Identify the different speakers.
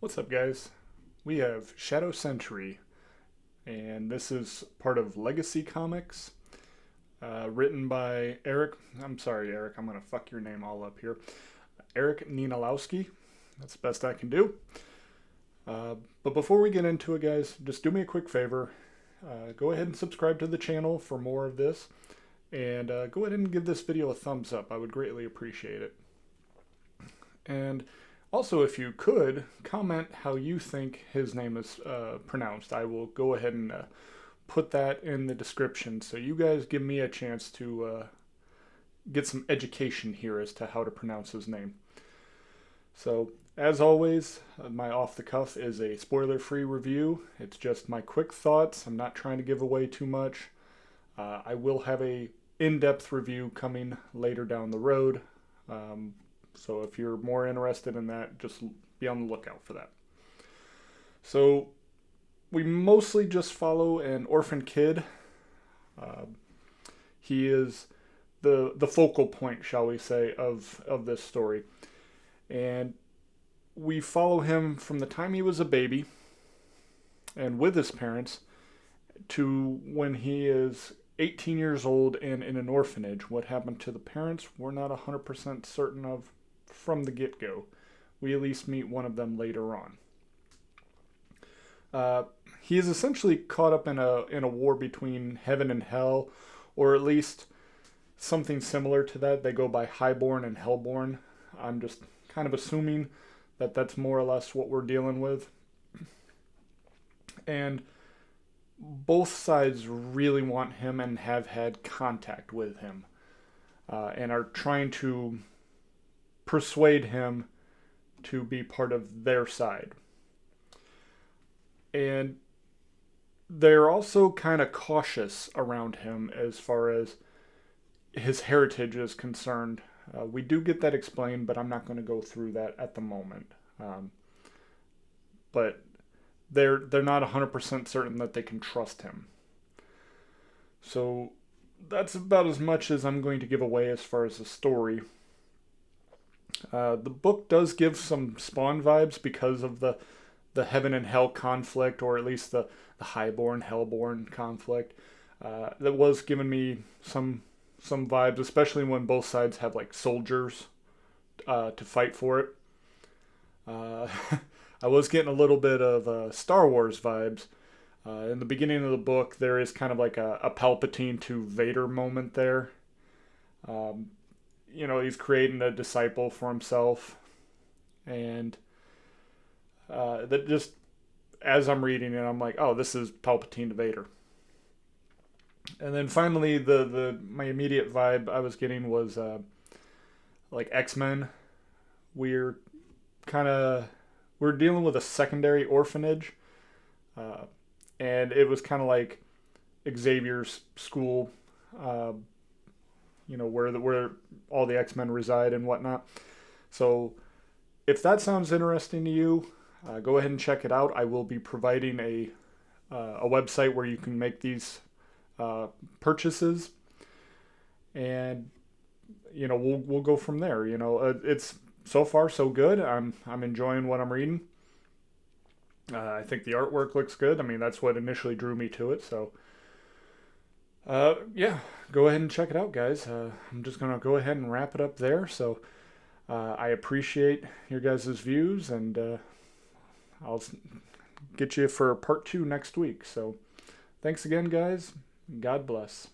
Speaker 1: What's up, guys? We have Shadow Sentry, and this is part of Legacy Comics, written by Eric. I'm sorry, Eric, I'm gonna fuck your name all up here. Eric Ninaltowski. That's the best I can do. But before we get into it, guys, just do me a quick favor. Go ahead and subscribe to the channel for more of this, and go ahead and give this video a thumbs up. I would greatly appreciate it. And also, if you could, comment how you think his name is pronounced. I will go ahead and put that in the description so you guys give me a chance to get some education here as to how to pronounce his name. So, as always, my off the cuff is a spoiler-free review. It's just my quick thoughts. I'm not trying to give away too much. I will have a in-depth review coming later down the road. So if you're more interested in that, just be on the lookout for that. So we mostly just follow an orphan kid. He is the focal point, shall we say, of this story. And we follow him from the time he was a baby and with his parents to when he is 18 years old and in an orphanage. What happened to the parents, we're not 100% certain of from the get-go. We at least meet one of them later on. He is essentially caught up in a war between heaven and hell, or at least something similar to that. They go by highborn and hellborn. I'm just kind of assuming that that's more or less what we're dealing with. And both sides really want him and have had contact with him, and are trying to persuade him to be part of their side. And they're also kind of cautious around him as far as his heritage is concerned. We do get that explained, but I'm not going to go through that at the moment. But they're not 100% certain that they can trust him. So that's about as much as I'm going to give away as far as the story. The book does give some Spawn vibes because of the heaven and hell conflict, or at least the highborn, hellborn conflict. That was giving me some vibes, especially when both sides have like soldiers to fight for it. I was getting a little bit of Star Wars vibes. In the beginning of the book, there is kind of like a Palpatine to Vader moment there. He's creating a disciple for himself. And that just, as I'm reading it, I'm like, oh, this is Palpatine to Vader. And then finally, my immediate vibe I was getting was like X-Men. We're dealing with a secondary orphanage. And it was kind of like Xavier's school, where all the X-Men reside and whatnot. So if that sounds interesting to you, go ahead and check it out. I will be providing a website where you can make these purchases, and we'll go from there. It's so far so good. I'm enjoying what I'm reading. I think the artwork looks good. I mean, that's what initially drew me to it. So yeah, go ahead and check it out, guys. I'm just going to go ahead and wrap it up there. So I appreciate your guys' views, and I'll get you for part 2 next week. So thanks again, guys. God bless.